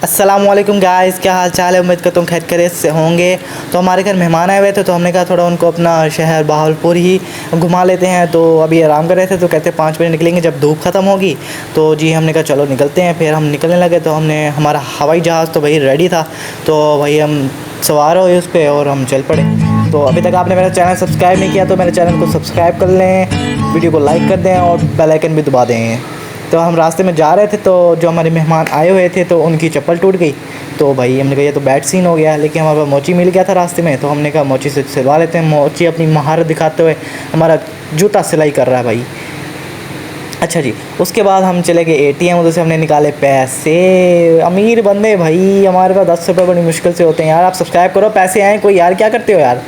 अस्सलामुअलैकुम गाइस, क्या हाल चाल है। उम्मीद करता हूँ खैर खैरियत से होंगे। तो हमारे घर मेहमान आए हुए थे, तो हमने कहा थोड़ा उनको अपना शहर बहावलपुर ही घुमा लेते हैं। तो अभी आराम कर रहे थे, तो कहते 5 बजे निकलेंगे जब धूप ख़त्म होगी। तो जी हमने कहा चलो निकलते हैं। फिर हम निकलने लगे, तो हमने हमारा हवाई जहाज़ तो भाई रेडी था। तो भाई हम सवार हुए उस पर और हम चल पड़े। तो अभी तक आपने मेरा चैनल सब्सक्राइब नहीं किया तो मेरे चैनल को सब्सक्राइब कर लें, वीडियो को लाइक कर दें और बेल आइकन भी दबा दें। तो हम रास्ते में जा रहे थे, तो जो हमारे मेहमान आए हुए थे तो उनकी चप्पल टूट गई। तो भाई हमने कहा ये तो बैड सीन हो गया, लेकिन हमारे पास मोची मिल गया था रास्ते में। तो हमने कहा मोची से सिलवा लेते हैं। मोची अपनी महारत दिखाते हुए हमारा जूता सिलाई कर रहा है भाई। अच्छा जी, उसके बाद हम चले गए एटीएम, उधर से हमने निकाले पैसे। अमीर बंदे भाई, हमारे पास 10 रुपये बड़ी मुश्किल से होते हैं यार। आप सब्सक्राइब करो, पैसे आए कोई यार, क्या करते हो यार।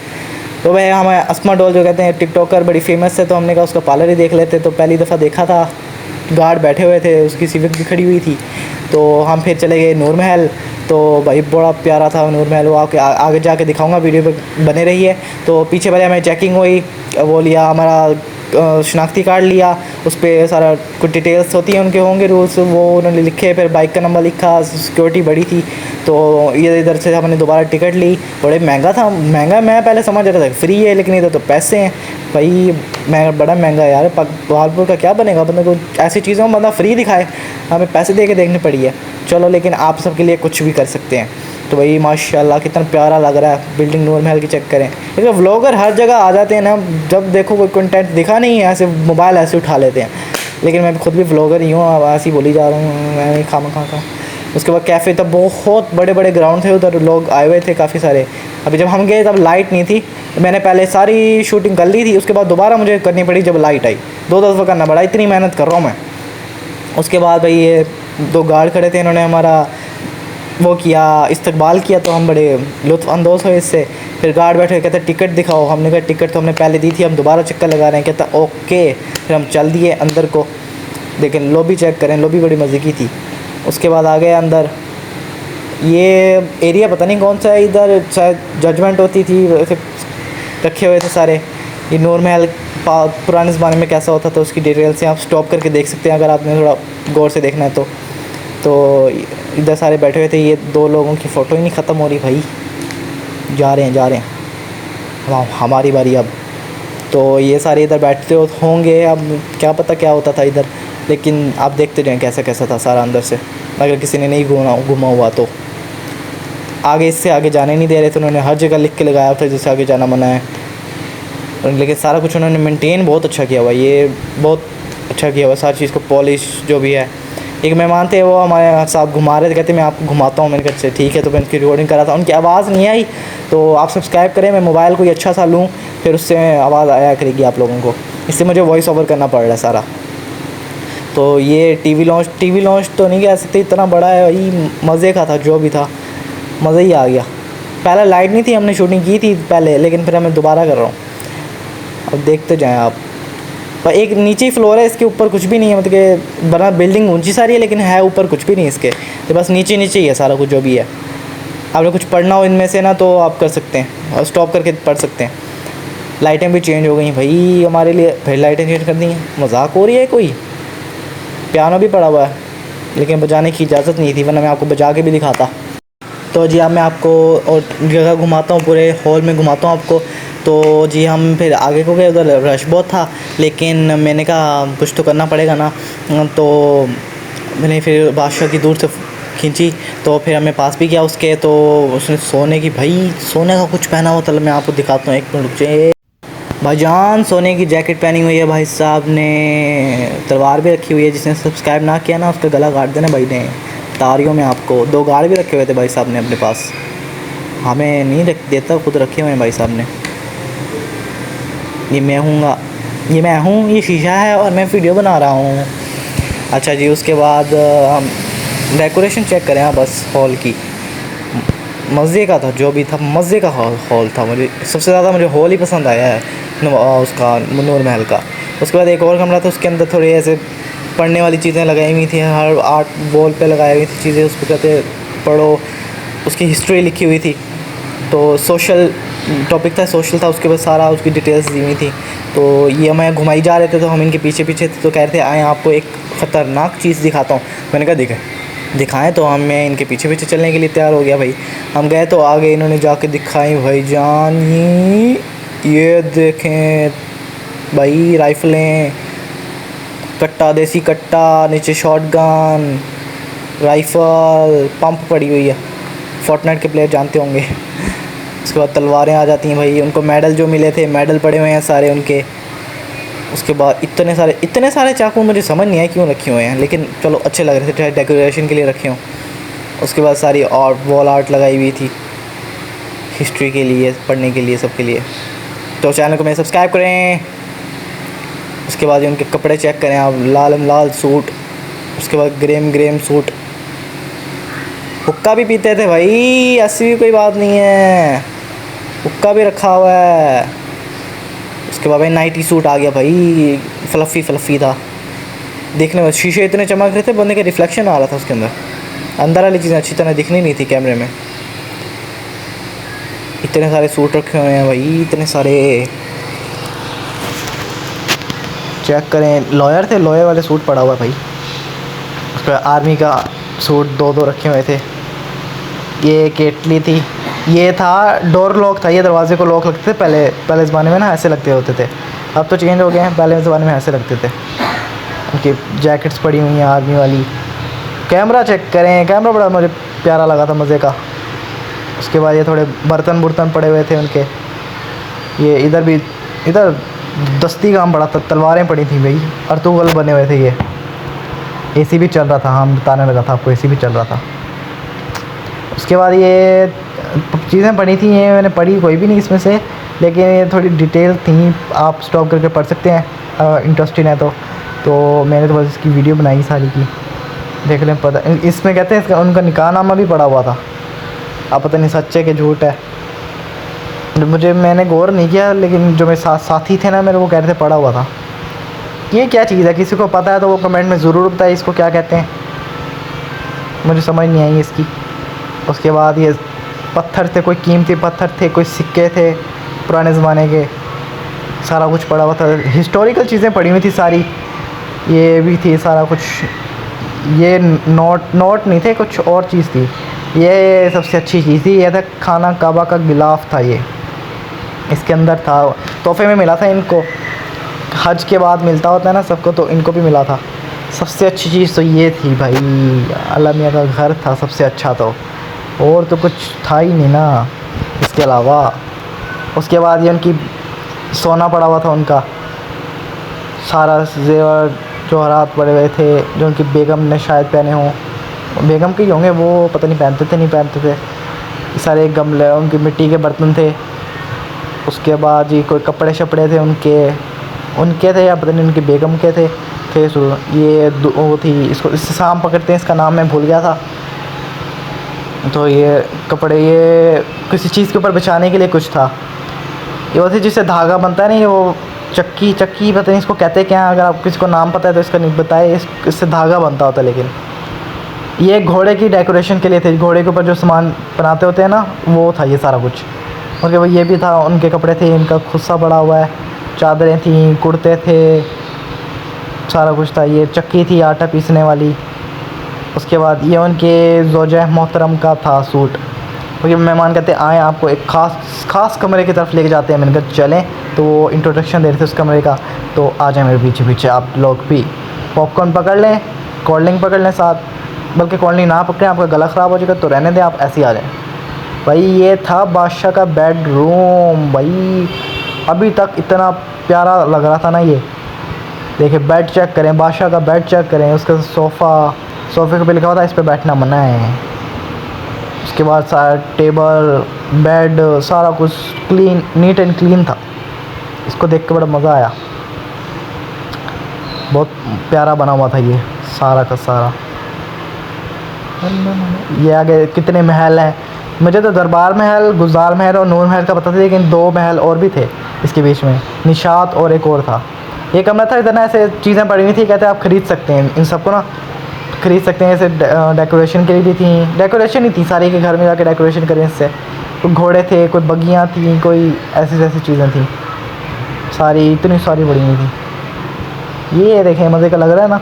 तो भाई हमें अस्मा डोल जो कहते हैं टिकटॉकर बड़ी फेमस है, तो हमने कहा उसका पार्लर ही देख लेते। तो पहली दफ़ा देखा था, गार्ड बैठे हुए थे, उसकी सिविक भी खड़ी हुई थी। तो हम फिर चले गए नूर महल। तो भाई बड़ा प्यारा था नूर महल, वो आपके आगे जाके दिखाऊंगा, वीडियो पे बने रहिए। तो पीछे वाले हमें चेकिंग हुई, वो लिया हमारा शनाख्ती कार्ड लिया, उस पर सारा कुछ डिटेल्स होती हैं, उनके होंगे रूल्स, वो उन्होंने लिखे। फिर बाइक का नंबर लिखा, सिक्योरिटी बड़ी थी। तो ये इधर से हमने दोबारा टिकट ली। बड़े महंगा था, महंगा मैं पहले समझ रहा था फ्री है, लेकिन इधर तो पैसे हैं भाई। महंगा, बड़ा महंगा है यार। बहावलपुर का क्या बनेगा, बंदे को ऐसी चीज़ों में बंदा फ्री दिखाए, हमें पैसे दे के देखनी पड़ी है। चलो, लेकिन आप सबके लिए कुछ भी कर सकते हैं। तो भाई माशाल्लाह कितना प्यारा लग रहा है बिल्डिंग नूर महल की। चेक करें, लेकिन व्लॉगर हर जगह आ जाते हैं ना, जब देखो कोई कंटेंट दिखा नहीं है ऐसे मोबाइल ऐसे उठा लेते हैं। लेकिन मैं खुद भी व्लॉगर ही हूँ, ऐसे ही बोली जा रहा हूँ मैं नहीं खामा खा। उसके बाद कैफ़े, तब बहुत बड़े बड़े ग्राउंड थे, उधर लोग आए हुए थे काफ़ी सारे। अभी जब हम गए तब लाइट नहीं थी, मैंने पहले सारी शूटिंग कर ली थी, उसके बाद दोबारा मुझे करनी पड़ी जब लाइट आई। 2 दफ़ा करना पड़ा, इतनी मेहनत कर रहा हूँ मैं। उसके बाद भाई ये 2 गार्ड खड़े थे, इन्होंने हमारा वो किया, इस्तकबाल किया। तो हम बड़े लुत्फ़अंदोज़ हुए इससे। फिर गार्ड बैठे, कहते टिकट दिखाओ। हमने कहा टिकट तो हमने पहले दी थी, हम दोबारा चक्कर लगा रहे हैं। कहता ओके। फिर हम चल दिए अंदर को, लेकिन लॉबी चेक करें, लॉबी बड़ी मज़े की थी। उसके बाद आ गए अंदर। ये एरिया पता नहीं कौन सा है, इधर शायद जजमेंट होती थी, ऐसे रखे हुए थे सारे। ये नूर महल पुराने ज़माने में कैसा होता था उसकी डिटेल से आप स्टॉप करके देख सकते हैं, अगर आपने थोड़ा गौर से देखना है तो इधर सारे बैठे हुए थे। ये 2 लोगों की फ़ोटो ही नहीं ख़त्म हो रही भाई। जा रहे हैं हमारी बारी अब। तो ये सारे इधर बैठते होंगे, अब क्या पता क्या होता था इधर, लेकिन आप देखते जाएँ कैसा कैसा था सारा अंदर से। अगर किसी ने नहीं घूमा हुआ तो आगे, इससे आगे जाने नहीं दे रहे थे उन्होंने, हर जगह लिख के लगाया था जिससे आगे जाना मना है। लेकिन सारा कुछ उन्होंने मेंटेन बहुत अच्छा किया हुआ, ये बहुत अच्छा किया हुआ सारी चीज़ को, पॉलिश जो भी है। एक मेहमान थे, वो हमारे साथ घुमा रहे थे, कहते मैं आपको घुमाता हूँ। मैंने कहा अच्छा ठीक है। तो मैं उनकी रिकॉर्डिंग करा था, उनकी आवाज़ नहीं आई। तो आप सब्सक्राइब करें, मैं मोबाइल कोई अच्छा सा लूँ, फिर उससे आवाज़ आया करेगी आप लोगों को। इससे मुझे वॉइस ओवर करना पड़ रहा है सारा। तो ये टीवी लॉन्च तो नहीं कह सकते, इतना बड़ा है भाई। मज़े का था, जो भी था मज़ा ही आ गया। पहले लाइट नहीं थी, हमने शूटिंग की थी पहले, लेकिन फिर मैं दोबारा कर रहा हूँ। अब देखते जाएँ आप। पर एक नीचे ही फ्लोर है, इसके ऊपर कुछ भी नहीं है, मतलब कि बना बिल्डिंग ऊंची सारी है, लेकिन है ऊपर कुछ भी नहीं इसके। तो बस नीचे नीचे ही है सारा कुछ जो भी है। आपने कुछ पढ़ना हो इनमें से ना, तो आप कर सकते हैं और स्टॉप करके पढ़ सकते हैं। लाइटें भी चेंज हो गई भाई हमारे लिए, फिर लाइटें चेंज कर दी हैं। मजाक हो रही है कोई। पियानो भी पड़ा हुआ है, लेकिन बजाने की इजाज़त नहीं थी, वरना मैं आपको बजा के भी दिखाता। तो जी अब मैं आपको और जगह घुमाता हूँ, पूरे हॉल में घुमाता हूँ आपको। तो जी हम फिर आगे को गए, उधर रश बहुत था, लेकिन मैंने कहा कुछ तो करना पड़ेगा ना। तो मैंने फिर बादशाह की दूर से खींची, तो फिर हमें पास भी किया उसके। तो उसने सोने की, भाई सोने का कुछ पहना हुआ था, मैं आपको दिखाता हूँ, 1 मिनट रुक जाइए। भाईजान सोने की जैकेट पहनी हुई है भाई साहब ने, तलवार भी रखी हुई है। जिसने सब्सक्राइब ना किया ना, उसका गला काट देना भाई ने तारियों में। आपको 2 गार्ड भी रखे हुए थे भाई साहब ने अपने पास, हमें नहीं रख देता, खुद रखे हुए हैं भाई साहब ने। ये मैं हूँ, ये शीशा है और मैं वीडियो बना रहा हूँ। अच्छा जी, उसके बाद हम डेकोरेशन चेक करें। हाँ बस हॉल की मज़े का था, जो भी था मज़े का हॉल था। मुझे सबसे ज़्यादा हॉल ही पसंद आया है उसका, नूर महल का। उसके बाद एक और कमरा था, उसके अंदर थोड़ी ऐसे पढ़ने वाली चीज़ें लगाई हुई थी, हर आर्ट वॉल पे लगाई हुई थी चीज़ें, उस पर कहते पढ़ो, उसकी हिस्ट्री लिखी हुई थी। तो सोशल टॉपिक था, सोशल था, उसके बाद सारा उसकी डिटेल्स दी हुई थी। तो ये हमें घुमाई जा रहे थे, तो हम इनके पीछे पीछे थे, तो कह रहे थे आए आपको एक ख़तरनाक चीज़ दिखाता हूँ। मैंने कहा दिखे, दिखाएं, तो मैं इनके पीछे पीछे चलने के लिए तैयार हो गया भाई। हम गए तो आगे इन्होंने जाके दिखाई भाईजान, ये देखें भाई राइफलें, कट्टा, देसी कट्टा, नीचे शॉटगन, राइफल, पंप पड़ी हुई है, फोर्टनाइट के प्लेयर जानते होंगे। उसके बाद तलवारें आ जाती हैं भाई। उनको मेडल जो मिले थे, मेडल पड़े हुए हैं सारे उनके। उसके बाद इतने सारे चाकू मुझे समझ नहीं आया क्यों रखे हुए हैं, लेकिन चलो अच्छे लग रहे थे, डेकोरेशन के लिए रखे हों। उसके बाद सारी आर्ट, वॉल आर्ट लगाई हुई थी हिस्ट्री के लिए, पढ़ने के लिए, सबके लिए। तो चैनल को मैं सब्सक्राइब करें। उसके बाद उनके कपड़े चेक करें आप, लाल सूट, उसके बाद ग्रेम सूट। हुक्का भी पीते थे भाई, ऐसी भी कोई बात नहीं है, हुक्का भी रखा हुआ है। उसके बाद भाई नाइटी सूट आ गया भाई, फ्लफ़ी था देखने में। शीशे इतने चमक रहे थे, बंदे का रिफ्लेक्शन आ रहा था उसके अंदर वाली चीज़ें अच्छी तरह दिखनी नहीं थी कैमरे में। इतने सारे सूट रखे हुए हैं भाई, इतने सारे। चेक करें, लॉयर थे, लॉयर वाले सूट पड़ा हुआ है भाई। उसके बाद आर्मी का सूट दो रखे हुए थे। ये केटली थी, ये था डोर लॉक था, ये दरवाजे को लॉक लगते थे पहले ज़माने में ना, ऐसे लगते होते थे। अब तो चेंज हो गए हैं, पहले ज़माने में ऐसे लगते थे। उनकी जैकेट्स पड़ी हुई हैं आर्मी वाली। कैमरा चेक करें, कैमरा बड़ा मुझे प्यारा लगा था, मज़े का। उसके बाद ये थोड़े बर्तन पड़े हुए थे उनके। ये इधर दस्ती काम पड़ा था, तलवारें पड़ी थी भाई, अर्तुगल बने हुए थे ये। एसी भी चल रहा था, हाँ बताने लगा था आपको, एसी भी चल रहा था। उसके बाद ये चीज़ें पढ़ी थी, ये मैंने पढ़ी कोई भी नहीं इसमें से, लेकिन ये थोड़ी डिटेल थी, आप स्टॉप करके पढ़ सकते हैं, इंटरेस्टिंग है तो मैंने तो बस इसकी वीडियो बनाई सारी की, देख लें। पता इसमें कहते हैं इसका उनका निकाहनामा भी पड़ा हुआ था, अब पता नहीं सच्चे के झूठ है, मैंने गौर नहीं किया, लेकिन जो मेरे साथी थे ना मेरे, वो कह रहे थे पड़ा हुआ था। ये क्या चीज़ है, किसी को पता है तो वो कमेंट में ज़रूर बताए इसको क्या कहते हैं, मुझे समझ नहीं आई इसकी। उसके बाद ये पत्थर थे, कोई कीमती पत्थर थे, कोई सिक्के थे पुराने ज़माने के, सारा कुछ पड़ा हुआ था। हिस्टोरिकल चीज़ें पड़ी हुई थी सारी, ये भी थी सारा कुछ। ये नोट नहीं थे, कुछ और चीज़ थी। ये सबसे अच्छी चीज़ थी, ये था खाना काबा का गिलाफ था, ये इसके अंदर था, तोहफे में मिला था इनको। हज के बाद मिलता होता है ना सबको, तो इनको भी मिला था। सबसे अच्छी चीज़ तो ये थी भाई, अल्लाह मियाँ का घर था सबसे अच्छा, तो और तो कुछ था ही नहीं ना इसके अलावा। उसके बाद ये उनकी सोना पड़ा हुआ था, उनका सारा जेवर जवाहरात पड़े हुए थे, जो उनकी बेगम ने शायद पहने हों, बेगम के ही होंगे वो, पता नहीं पहनते थे नहीं पहनते थे। सारे गमले, उनके मिट्टी के बर्तन थे। उसके बाद जी कोई कपड़े शपड़े थे उनके थे, या पता नहीं उनकी बेगम के थे। ये वो थी, इससे शाम पकड़ते हैं, इसका नाम मैं भूल गया था। तो ये कपड़े, ये किसी चीज़ के ऊपर बिछाने के लिए कुछ था। ये वो थी जिससे धागा बनता है नहीं, वो चक्की पता नहीं इसको कहते क्या, अगर आप किसी को नाम पता है तो इसका नहीं बताए, इससे धागा बनता होता है। लेकिन ये घोड़े की डेकोरेशन के लिए थे, घोड़े के ऊपर जो सामान बनाते होते हैं ना, वो था ये सारा कुछ। उनके भाई ये भी था, उनके कपड़े थे, इनका खुस्सा पड़ा हुआ है, चादरें थी, कुर्ते थे, सारा कुछ था। ये चक्की थी आटा पीसने वाली। उसके बाद ये उनके ज़ौजा मोहतरम का था सूट। क्योंकि मेहमान कहते आए आपको एक ख़ास कमरे की तरफ लेके जाते हैं, मैंने कहा चलें, तो वो इंट्रोडक्शन दे रहे थे उस कमरे का। तो आ जाए मेरे पीछे आप लोग भी, पॉपकॉर्न पकड़ लें, कोल्ड ड्रिंक पकड़ लें साथ, बल्कि कोल्ड ड्रिंक ना पकड़ें, आपका गला ख़राब हो जाएगा तो रहने दें, आप ऐसे ही आ जाएँ। भाई ये था बादशाह का बेडरूम भाई, अभी तक इतना प्यारा लग रहा था ना ये। देखिए बेड चेक करें, बादशाह का बेड चेक करें, उसका सोफ़े पे लिखा हुआ था इस पर बैठना मना है। उसके बाद सारा टेबल, बेड, सारा कुछ क्लीन, नीट एंड क्लीन था। इसको देख के बड़ा मज़ा आया, बहुत प्यारा बना हुआ था ये सारा का सारा। ये आगे कितने महल हैं, मुझे तो दरबार महल, गुलजार महल और नूर महल का पता था, लेकिन 2 महल और भी थे इसके बीच में, निशात और एक और था। ये कमरा था, इतना ऐसे चीज़ें पड़ी हुई थी, कहते आप ख़रीद सकते हैं इन सबको ना, ख़रीद सकते हैं। ऐसे डेकोरेशन के लिए भी थी, डेकोरेशन ही थी सारी, के घर में जाके डेकोरेशन करें इससे। कोई घोड़े थे, कोई बग्गियाँ थी, कोई ऐसी चीज़ें थी सारी, इतनी सारी पड़ी हुई थी। ये देखें मज़े का लग रहा है ना,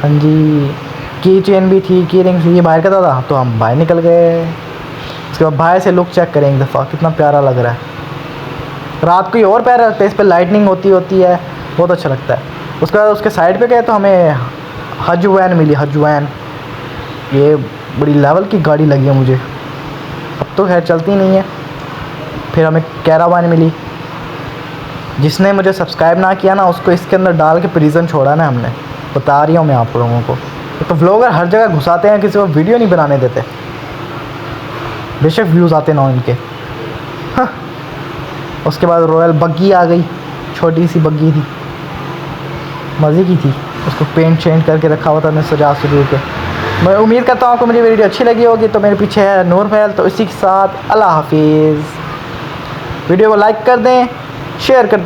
हाँ जी। की चेन भी थी, की रिंग थी, ये बाहर का था। तो हम बाहर निकल गए। उसके बाद बाहर से लुक चेक करें एक दफ़ा, कितना प्यारा लग रहा है। रात को ही और प्यारा लगता है, इस पर लाइटनिंग होती है, बहुत अच्छा लगता है। उसके बाद उसके साइड पे गए तो हमें हज वैन मिली, हज वैन। ये बड़ी लेवल की गाड़ी लगी है मुझे, अब तो खैर चलती नहीं है। फिर हमें कैरावान मिली। जिसने मुझे सब्सक्राइब ना किया ना, उसको इसके अंदर डाल के प्रिजन छोड़ा ना हमने, बता रही हूँ मैं आप लोगों को। तो व्लॉगर हर जगह घुसाते हैं, किसी को वीडियो नहीं बनाने देते, बेशक व्यूज़ आते ना उनके। हाँ। उसके बाद रॉयल बग्गी आ गई, छोटी सी बग्गी थी, मज़े की थी। उसको पेंट चेंज करके रखा हुआ था मैं सजा सजू के। मैं उम्मीद करता हूँ आपको मेरी वीडियो अच्छी लगी होगी। तो मेरे पीछे है नूर महल। तो इसी के साथ अल्लाह हाफिज़। वीडियो को लाइक कर दें, शेयर कर दें।